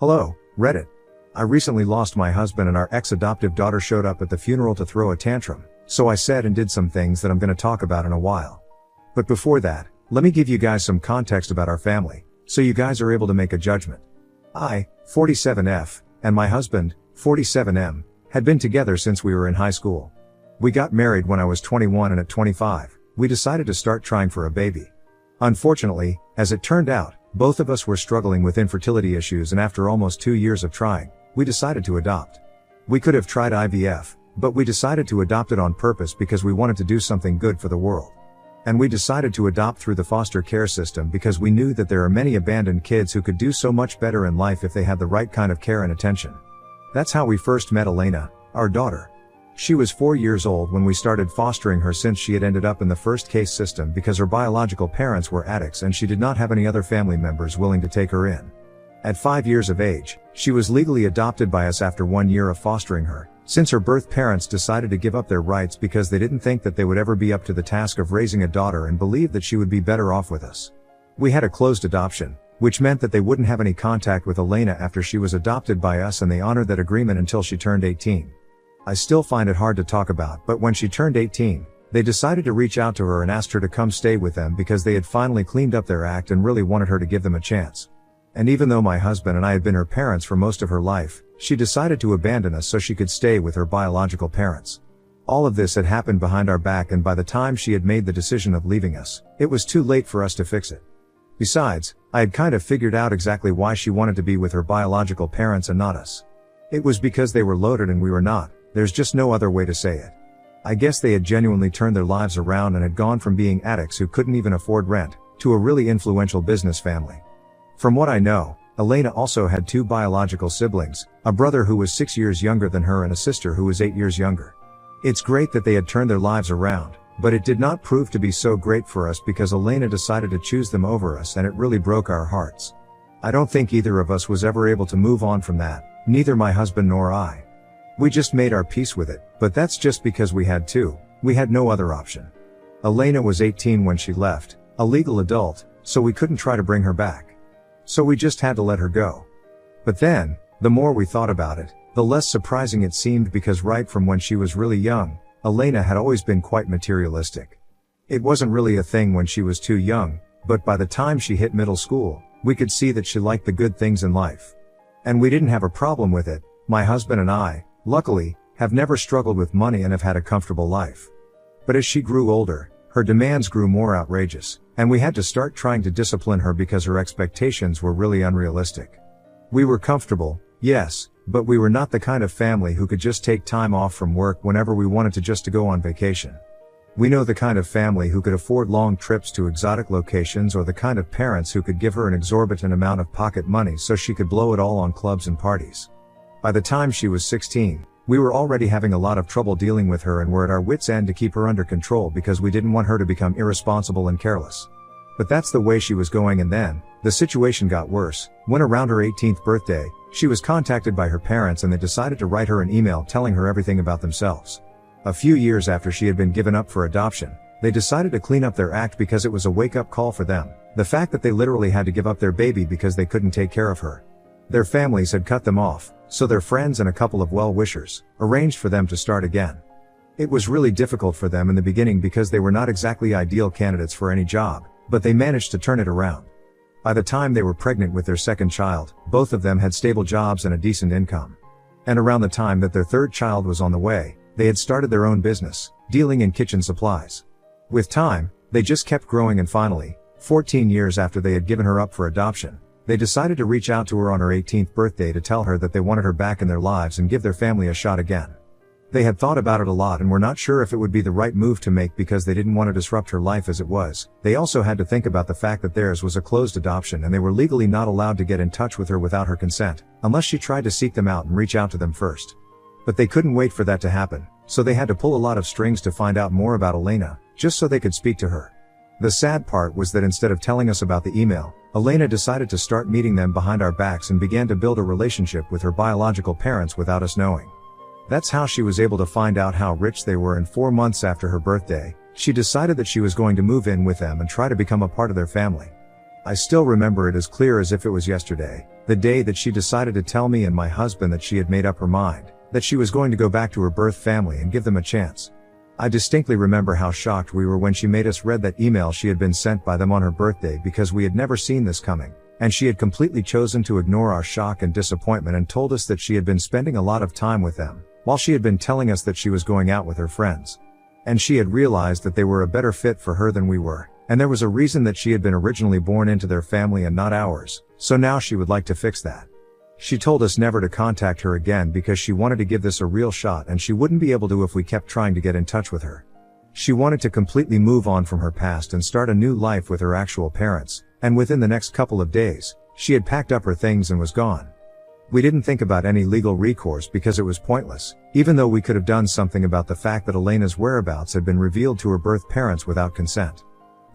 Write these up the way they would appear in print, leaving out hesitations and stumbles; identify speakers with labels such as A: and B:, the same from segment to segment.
A: Hello, Reddit. I recently lost my husband and our ex-adoptive daughter showed up at the funeral to throw a tantrum, so I said and did some things that I'm gonna talk about in a while. But before that, let me give you guys some context about our family, so you guys are able to make a judgment. I, 47F, and my husband, 47M, had been together since we were in high school. We got married when I was 21 and at 25, we decided to start trying for a baby. Unfortunately, as it turned out, both of us were struggling with infertility issues and after almost 2 years of trying, we decided to adopt. We could have tried IVF, but we decided to adopt it on purpose because we wanted to do something good for the world. And we decided to adopt through the foster care system because we knew that there are many abandoned kids who could do so much better in life if they had the right kind of care and attention. That's how we first met Elena, our daughter. She was 4 years old when we started fostering her since she had ended up in the first case system because her biological parents were addicts and she did not have any other family members willing to take her in. At 5 years of age, she was legally adopted by us after 1 year of fostering her, since her birth parents decided to give up their rights because they didn't think that they would ever be up to the task of raising a daughter and believed that she would be better off with us. We had a closed adoption, which meant that they wouldn't have any contact with Elena after she was adopted by us and they honored that agreement until she turned 18. I still find it hard to talk about, but when she turned 18, they decided to reach out to her and asked her to come stay with them because they had finally cleaned up their act and really wanted her to give them a chance. And even though my husband and I had been her parents for most of her life, she decided to abandon us so she could stay with her biological parents. All of this had happened behind our back and by the time she had made the decision of leaving us, it was too late for us to fix it. Besides, I had kind of figured out exactly why she wanted to be with her biological parents and not us. It was because they were loaded and we were not. There's just no other way to say it. I guess they had genuinely turned their lives around and had gone from being addicts who couldn't even afford rent, to a really influential business family. From what I know, Elena also had 2 biological siblings, a brother who was 6 years younger than her and a sister who was 8 years younger. It's great that they had turned their lives around, but it did not prove to be so great for us because Elena decided to choose them over us and it really broke our hearts. I don't think either of us was ever able to move on from that, neither my husband nor I. We just made our peace with it, but that's just because we had to. We had no other option. Elena was 18 when she left, a legal adult, so we couldn't try to bring her back. So we just had to let her go. But then, the more we thought about it, the less surprising it seemed because right from when she was really young, Elena had always been quite materialistic. It wasn't really a thing when she was too young, but by the time she hit middle school, we could see that she liked the good things in life. And we didn't have a problem with it. My husband and I, luckily, have never struggled with money and have had a comfortable life. But as she grew older, her demands grew more outrageous, and we had to start trying to discipline her because her expectations were really unrealistic. We were comfortable, yes, but we were not the kind of family who could just take time off from work whenever we wanted to just to go on vacation. We know the kind of family who could afford long trips to exotic locations or the kind of parents who could give her an exorbitant amount of pocket money so she could blow it all on clubs and parties. By the time she was 16, we were already having a lot of trouble dealing with her and were at our wits' end to keep her under control because we didn't want her to become irresponsible and careless. But that's the way she was going and then, the situation got worse, when around her 18th birthday, she was contacted by her parents and they decided to write her an email telling her everything about themselves. A few years after she had been given up for adoption, they decided to clean up their act because it was a wake-up call for them, the fact that they literally had to give up their baby because they couldn't take care of her. Their families had cut them off, so their friends and a couple of well-wishers arranged for them to start again. It was really difficult for them in the beginning because they were not exactly ideal candidates for any job, but they managed to turn it around. By the time they were pregnant with their second child, both of them had stable jobs and a decent income. And around the time that their third child was on the way, they had started their own business, dealing in kitchen supplies. With time, they just kept growing and finally, 14 years after they had given her up for adoption, they decided to reach out to her on her 18th birthday to tell her that they wanted her back in their lives and give their family a shot again. They had thought about it a lot and were not sure if it would be the right move to make because they didn't want to disrupt her life as it was. They also had to think about the fact that theirs was a closed adoption and they were legally not allowed to get in touch with her without her consent, unless she tried to seek them out and reach out to them first. But they couldn't wait for that to happen, so they had to pull a lot of strings to find out more about Elena, just so they could speak to her. The sad part was that instead of telling us about the email, Elena decided to start meeting them behind our backs and began to build a relationship with her biological parents without us knowing. That's how she was able to find out how rich they were, and 4 months after her birthday, she decided that she was going to move in with them and try to become a part of their family. I still remember it as clear as if it was yesterday, the day that she decided to tell me and my husband that she had made up her mind, that she was going to go back to her birth family and give them a chance. I distinctly remember how shocked we were when she made us read that email she had been sent by them on her birthday, because we had never seen this coming, and she had completely chosen to ignore our shock and disappointment and told us that she had been spending a lot of time with them, while she had been telling us that she was going out with her friends. And she had realized that they were a better fit for her than we were, and there was a reason that she had been originally born into their family and not ours, so now she would like to fix that. She told us never to contact her again because she wanted to give this a real shot, and she wouldn't be able to if we kept trying to get in touch with her. She wanted to completely move on from her past and start a new life with her actual parents, and within the next couple of days, she had packed up her things and was gone. We didn't think about any legal recourse because it was pointless, even though we could have done something about the fact that Elena's whereabouts had been revealed to her birth parents without consent.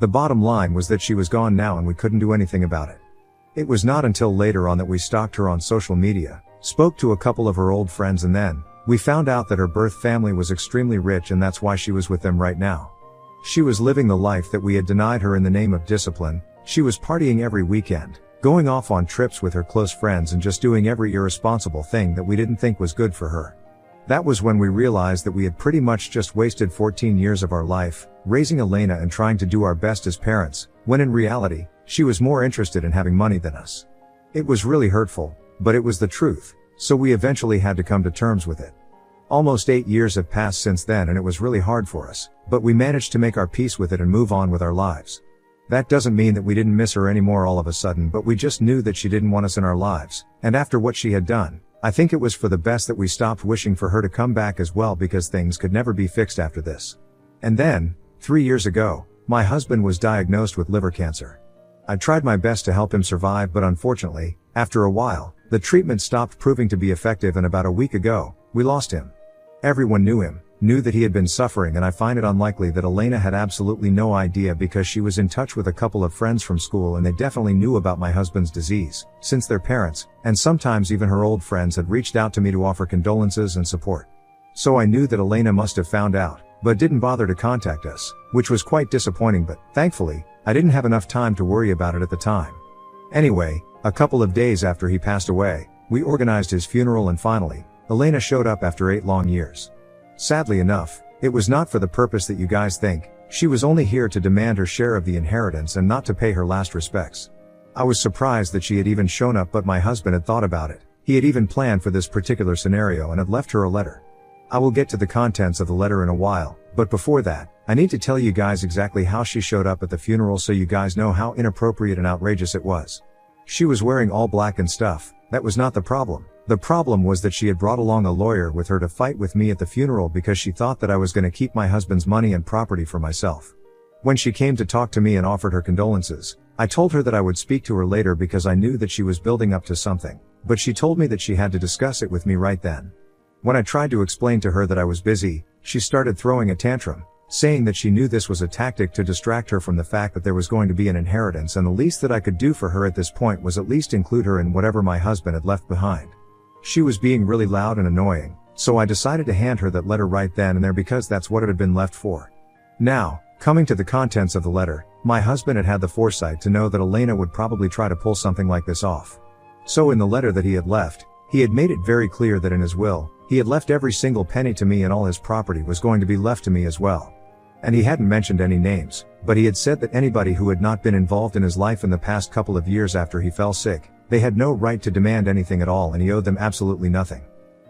A: The bottom line was that she was gone now and we couldn't do anything about it. It was not until later on that we stalked her on social media, spoke to a couple of her old friends, and then we found out that her birth family was extremely rich, and that's why she was with them right now. She was living the life that we had denied her in the name of discipline. She was partying every weekend, going off on trips with her close friends, and just doing every irresponsible thing that we didn't think was good for her. That was when we realized that we had pretty much just wasted 14 years of our life, raising Elena and trying to do our best as parents, when in reality, she was more interested in having money than us. It was really hurtful, but it was the truth, so we eventually had to come to terms with it. Almost 8 years have passed since then, and it was really hard for us, but we managed to make our peace with it and move on with our lives. That doesn't mean that we didn't miss her anymore all of a sudden, but we just knew that she didn't want us in our lives, and after what she had done, I think it was for the best that we stopped wishing for her to come back as well, because things could never be fixed after this. And then, 3 years ago, my husband was diagnosed with liver cancer. I tried my best to help him survive, but unfortunately, after a while, the treatment stopped proving to be effective, and about a week ago, we lost him. Everyone knew him, knew that he had been suffering, and I find it unlikely that Elena had absolutely no idea, because she was in touch with a couple of friends from school and they definitely knew about my husband's disease, since their parents, and sometimes even her old friends, had reached out to me to offer condolences and support. So I knew that Elena must have found out, but didn't bother to contact us, which was quite disappointing, but thankfully, I didn't have enough time to worry about it at the time. Anyway, a couple of days after he passed away, we organized his funeral, and finally, Elena showed up after 8 long years. Sadly enough, it was not for the purpose that you guys think. She was only here to demand her share of the inheritance and not to pay her last respects. I was surprised that she had even shown up, but my husband had thought about it. He had even planned for this particular scenario and had left her a letter. I will get to the contents of the letter in a while, but before that, I need to tell you guys exactly how she showed up at the funeral so you guys know how inappropriate and outrageous it was. She was wearing all black and stuff. That was not the problem. The problem was that she had brought along a lawyer with her to fight with me at the funeral because she thought that I was going to keep my husband's money and property for myself. When she came to talk to me and offered her condolences, I told her that I would speak to her later because I knew that she was building up to something, but she told me that she had to discuss it with me right then. When I tried to explain to her that I was busy, she started throwing a tantrum, saying that she knew this was a tactic to distract her from the fact that there was going to be an inheritance, and the least that I could do for her at this point was at least include her in whatever my husband had left behind. She was being really loud and annoying, so I decided to hand her that letter right then and there because that's what it had been left for. Now, coming to the contents of the letter, my husband had had the foresight to know that Elena would probably try to pull something like this off. So in the letter that he had left, he had made it very clear that in his will, he had left every single penny to me and all his property was going to be left to me as well. And he hadn't mentioned any names, but he had said that anybody who had not been involved in his life in the past couple of years after he fell sick, they had no right to demand anything at all and he owed them absolutely nothing.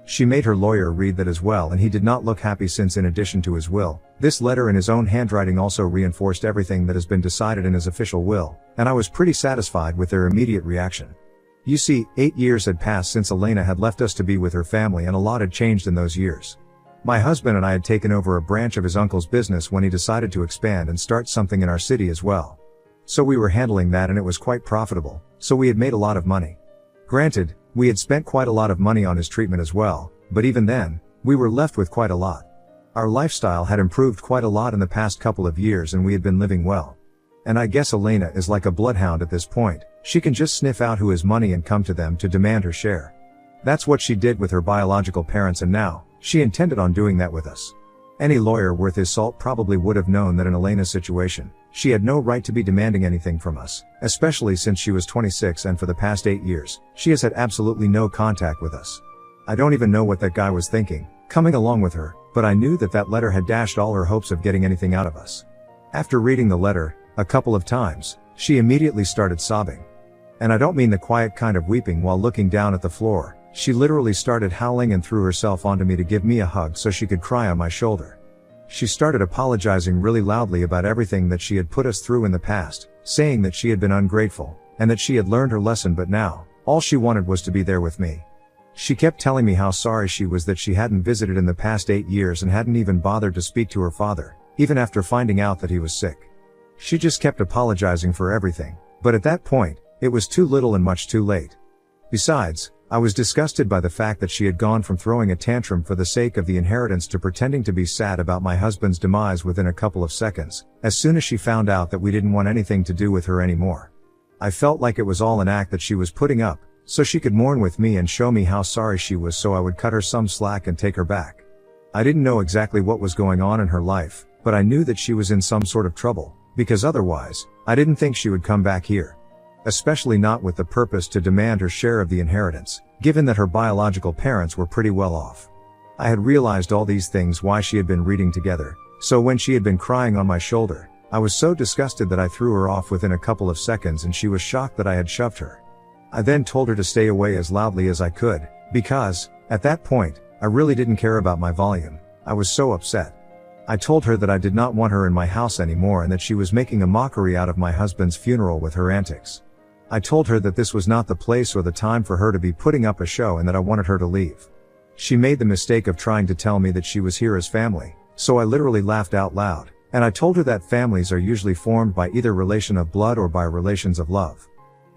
A: She made her lawyer read that as well, and he did not look happy since in addition to his will, this letter in his own handwriting also reinforced everything that has been decided in his official will, and I was pretty satisfied with their immediate reaction. You see, 8 years had passed since Elena had left us to be with her family, and a lot had changed in those years. My husband and I had taken over a branch of his uncle's business when he decided to expand and start something in our city as well. So we were handling that and it was quite profitable, so we had made a lot of money. Granted, we had spent quite a lot of money on his treatment as well, but even then, we were left with quite a lot. Our lifestyle had improved quite a lot in the past couple of years and we had been living well. And I guess Elena is like a bloodhound at this point. She can just sniff out who has money and come to them to demand her share. That's what she did with her biological parents, and now, she intended on doing that with us. Any lawyer worth his salt probably would have known that in Elena's situation, she had no right to be demanding anything from us, especially since she was 26 and for the past 8 years, she has had absolutely no contact with us. I don't even know what that guy was thinking, coming along with her, but I knew that that letter had dashed all her hopes of getting anything out of us. After reading the letter, a couple of times, she immediately started sobbing. And I don't mean the quiet kind of weeping while looking down at the floor. She literally started howling and threw herself onto me to give me a hug so she could cry on my shoulder. She started apologizing really loudly about everything that she had put us through in the past, saying that she had been ungrateful, and that she had learned her lesson, but now, all she wanted was to be there with me. She kept telling me how sorry she was that she hadn't visited in the past 8 years and hadn't even bothered to speak to her father, even after finding out that he was sick. She just kept apologizing for everything, but at that point, it was too little and much too late. Besides, I was disgusted by the fact that she had gone from throwing a tantrum for the sake of the inheritance to pretending to be sad about my husband's demise within a couple of seconds, as soon as she found out that we didn't want anything to do with her anymore. I felt like it was all an act that she was putting up, so she could mourn with me and show me how sorry she was so I would cut her some slack and take her back. I didn't know exactly what was going on in her life, but I knew that she was in some sort of trouble, because otherwise, I didn't think she would come back here. Especially not with the purpose to demand her share of the inheritance, given that her biological parents were pretty well off. I had realized all these things while she had been reading together, so when she had been crying on my shoulder, I was so disgusted that I threw her off within a couple of seconds and she was shocked that I had shoved her. I then told her to stay away as loudly as I could, because, at that point, I really didn't care about my volume. I was so upset. I told her that I did not want her in my house anymore and that she was making a mockery out of my husband's funeral with her antics. I told her that this was not the place or the time for her to be putting up a show and that I wanted her to leave. She made the mistake of trying to tell me that she was here as family, so I literally laughed out loud, and I told her that families are usually formed by either relation of blood or by relations of love.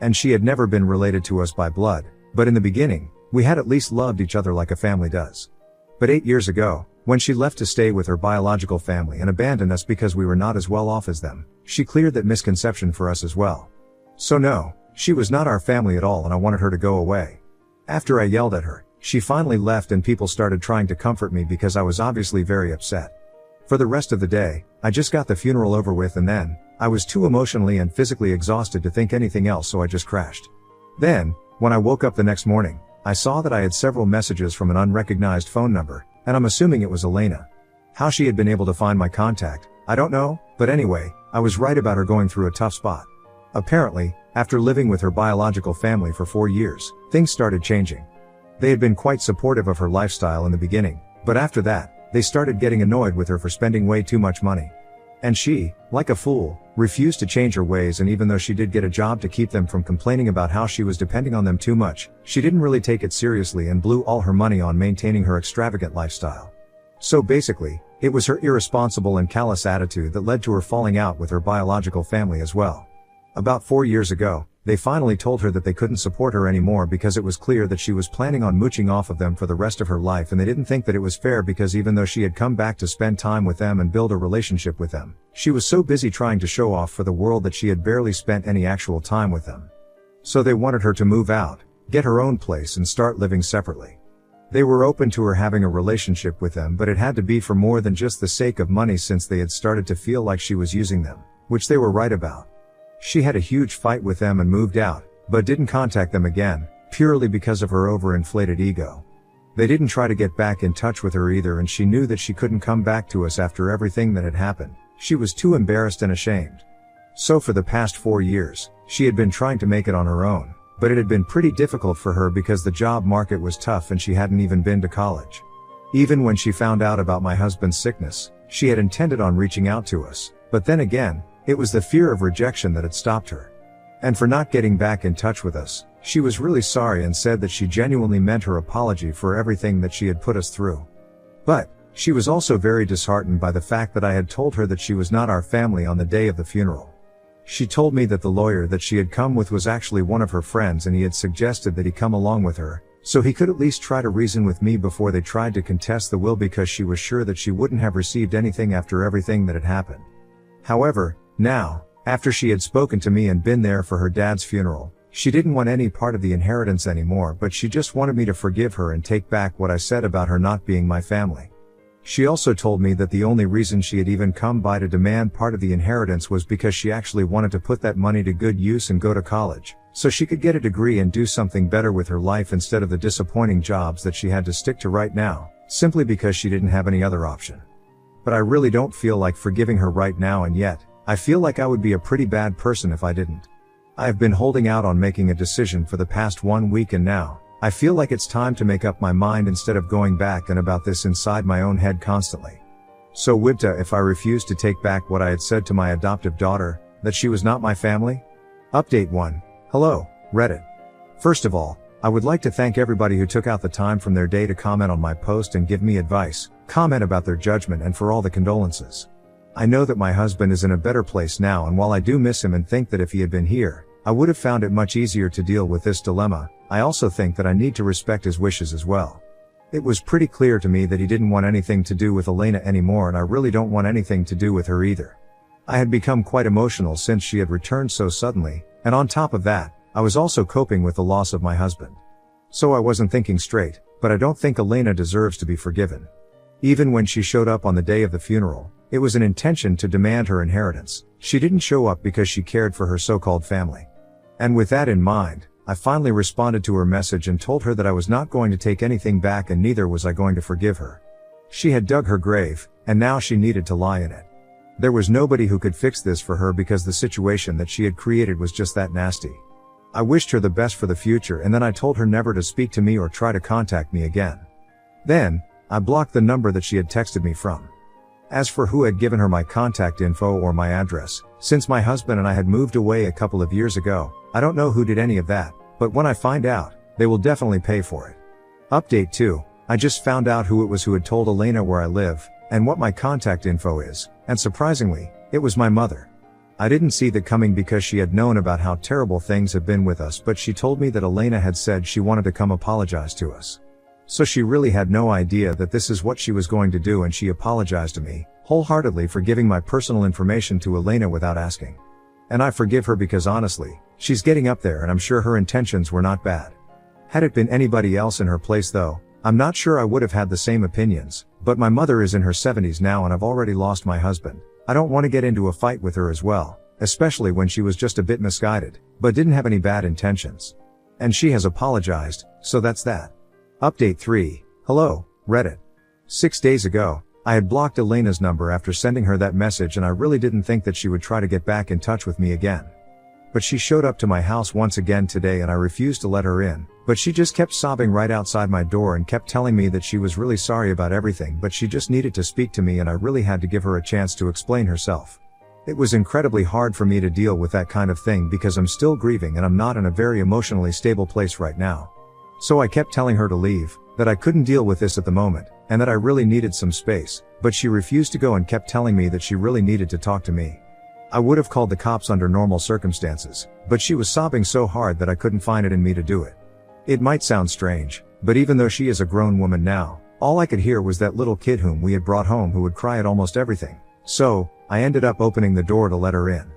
A: And she had never been related to us by blood, but in the beginning, we had at least loved each other like a family does. But 8 years ago, when she left to stay with her biological family and abandoned us because we were not as well off as them, she cleared that misconception for us as well. So no, she was not our family at all and I wanted her to go away. After I yelled at her, she finally left and people started trying to comfort me because I was obviously very upset. For the rest of the day, I just got the funeral over with and then, I was too emotionally and physically exhausted to think anything else so I just crashed. Then, when I woke up the next morning, I saw that I had several messages from an unrecognized phone number, and I'm assuming it was Elena. How she had been able to find my contact, I don't know, but anyway, I was right about her going through a tough spot. Apparently, after living with her biological family for 4 years, things started changing. They had been quite supportive of her lifestyle in the beginning, but after that, they started getting annoyed with her for spending way too much money. And she, like a fool, refused to change her ways, and even though she did get a job to keep them from complaining about how she was depending on them too much, she didn't really take it seriously and blew all her money on maintaining her extravagant lifestyle. So basically, it was her irresponsible and callous attitude that led to her falling out with her biological family as well. About 4 years ago, they finally told her that they couldn't support her anymore because it was clear that she was planning on mooching off of them for the rest of her life, and they didn't think that it was fair because even though she had come back to spend time with them and build a relationship with them, she was so busy trying to show off for the world that she had barely spent any actual time with them. So they wanted her to move out, get her own place and start living separately. They were open to her having a relationship with them, but it had to be for more than just the sake of money since they had started to feel like she was using them, which they were right about. She had a huge fight with them and moved out, but didn't contact them again, purely because of her overinflated ego. They didn't try to get back in touch with her either, and she knew that she couldn't come back to us after everything that had happened. She was too embarrassed and ashamed. So for the past 4 years, she had been trying to make it on her own, but it had been pretty difficult for her because the job market was tough and she hadn't even been to college. Even when she found out about my husband's sickness, she had intended on reaching out to us, but then again, it was the fear of rejection that had stopped her. And for not getting back in touch with us, she was really sorry and said that she genuinely meant her apology for everything that she had put us through. But, she was also very disheartened by the fact that I had told her that she was not our family on the day of the funeral. She told me that the lawyer that she had come with was actually one of her friends and he had suggested that he come along with her, so he could at least try to reason with me before they tried to contest the will because she was sure that she wouldn't have received anything after everything that had happened. However, now, after she had spoken to me and been there for her dad's funeral, she didn't want any part of the inheritance anymore, but she just wanted me to forgive her and take back what I said about her not being my family. She also told me that the only reason she had even come by to demand part of the inheritance was because she actually wanted to put that money to good use and go to college, so she could get a degree and do something better with her life instead of the disappointing jobs that she had to stick to right now, simply because she didn't have any other option. But I really don't feel like forgiving her right now, and yet, I feel like I would be a pretty bad person if I didn't. I have been holding out on making a decision for the past 1 week, and now, I feel like it's time to make up my mind instead of going back and about this inside my own head constantly. So Wibta, if I refuse to take back what I had said to my adoptive daughter, that she was not my family? Update 1. Hello, Reddit. First of all, I would like to thank everybody who took out the time from their day to comment on my post and give me advice, comment about their judgment, and for all the condolences. I know that my husband is in a better place now, and while I do miss him and think that if he had been here, I would have found it much easier to deal with this dilemma, I also think that I need to respect his wishes as well. It was pretty clear to me that he didn't want anything to do with Elena anymore, and I really don't want anything to do with her either. I had become quite emotional since she had returned so suddenly, and on top of that, I was also coping with the loss of my husband. So I wasn't thinking straight, but I don't think Elena deserves to be forgiven. Even when she showed up on the day of the funeral, it was an intention to demand her inheritance. She didn't show up because she cared for her so-called family. And with that in mind, I finally responded to her message and told her that I was not going to take anything back, and neither was I going to forgive her. She had dug her grave, and now she needed to lie in it. There was nobody who could fix this for her because the situation that she had created was just that nasty. I wished her the best for the future, and then I told her never to speak to me or try to contact me again. Then, I blocked the number that she had texted me from. As for who had given her my contact info or my address, since my husband and I had moved away a couple of years ago, I don't know who did any of that, but when I find out, they will definitely pay for it. Update 2. I just found out who it was who had told Elena where I live, and what my contact info is, and surprisingly, it was my mother. I didn't see that coming because she had known about how terrible things have been with us, but she told me that Elena had said she wanted to come apologize to us. So she really had no idea that this is what she was going to do, and she apologized to me, wholeheartedly, for giving my personal information to Elena without asking. And I forgive her because honestly, she's getting up there and I'm sure her intentions were not bad. Had it been anybody else in her place though, I'm not sure I would have had the same opinions, but my mother is in her 70s now and I've already lost my husband. I don't want to get into a fight with her as well, especially when she was just a bit misguided, but didn't have any bad intentions. And she has apologized, so that's that. Update 3. Hello, Reddit. 6 days ago, I had blocked Elena's number after sending her that message, and I really didn't think that she would try to get back in touch with me again. But she showed up to my house once again today and I refused to let her in, but she just kept sobbing right outside my door and kept telling me that she was really sorry about everything, but she just needed to speak to me, and I really had to give her a chance to explain herself. It was incredibly hard for me to deal with that kind of thing because I'm still grieving and I'm not in a very emotionally stable place right now. So I kept telling her to leave, that I couldn't deal with this at the moment, and that I really needed some space, but she refused to go and kept telling me that she really needed to talk to me. I would have called the cops under normal circumstances, but she was sobbing so hard that I couldn't find it in me to do it. It might sound strange, but even though she is a grown woman now, all I could hear was that little kid whom we had brought home who would cry at almost everything. So, I ended up opening the door to let her in.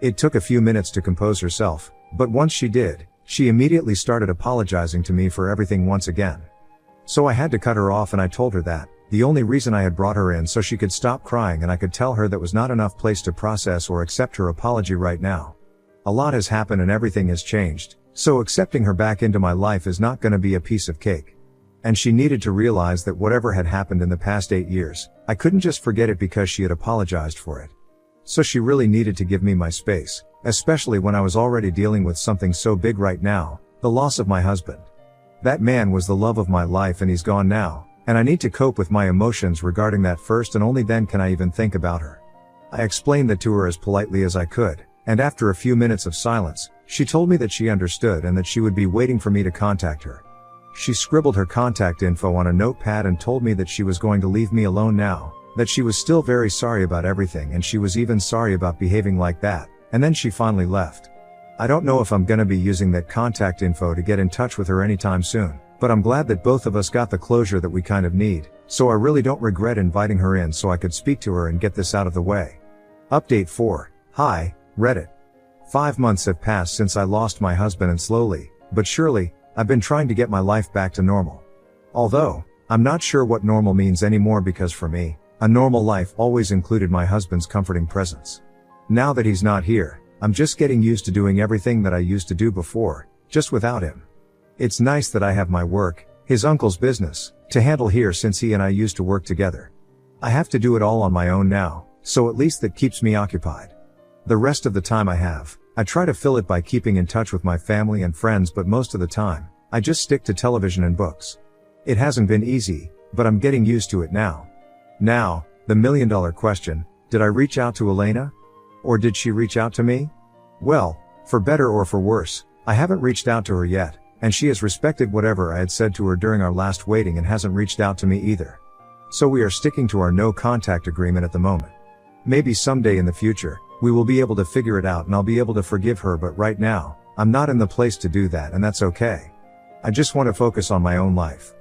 A: It took a few minutes to compose herself, but once she did, she immediately started apologizing to me for everything once again. So I had to cut her off, and I told her that the only reason I had brought her in so she could stop crying, and I could tell her that was not enough place to process or accept her apology right now. A lot has happened and everything has changed, so accepting her back into my life is not gonna be a piece of cake. And she needed to realize that whatever had happened in the past 8 years, I couldn't just forget it because she had apologized for it. So she really needed to give me my space, especially when I was already dealing with something so big right now, the loss of my husband. That man was the love of my life and he's gone now, and I need to cope with my emotions regarding that first, and only then can I even think about her. I explained that to her as politely as I could, and after a few minutes of silence, she told me that she understood and that she would be waiting for me to contact her. She scribbled her contact info on a notepad and told me that she was going to leave me alone now, that she was still very sorry about everything and she was even sorry about behaving like that, and then she finally left. I don't know if I'm gonna be using that contact info to get in touch with her anytime soon, but I'm glad that both of us got the closure that we kind of need, so I really don't regret inviting her in so I could speak to her and get this out of the way. Update 4. Hi, Reddit. 5 months have passed since I lost my husband, and slowly, but surely, I've been trying to get my life back to normal. Although, I'm not sure what normal means anymore because for me, a normal life always included my husband's comforting presence. Now that he's not here, I'm just getting used to doing everything that I used to do before, just without him. It's nice that I have my work, his uncle's business, to handle here since he and I used to work together. I have to do it all on my own now, so at least that keeps me occupied. The rest of the time I try to fill it by keeping in touch with my family and friends, but most of the time, I just stick to television and books. It hasn't been easy, but I'm getting used to it now. Now, the million-dollar question, did I reach out to Elena? Or did she reach out to me? Well, for better or for worse, I haven't reached out to her yet, and she has respected whatever I had said to her during our last waiting and hasn't reached out to me either. So we are sticking to our no contact agreement at the moment. Maybe someday in the future, we will be able to figure it out and I'll be able to forgive her, but right now, I'm not in the place to do that, and that's okay. I just want to focus on my own life.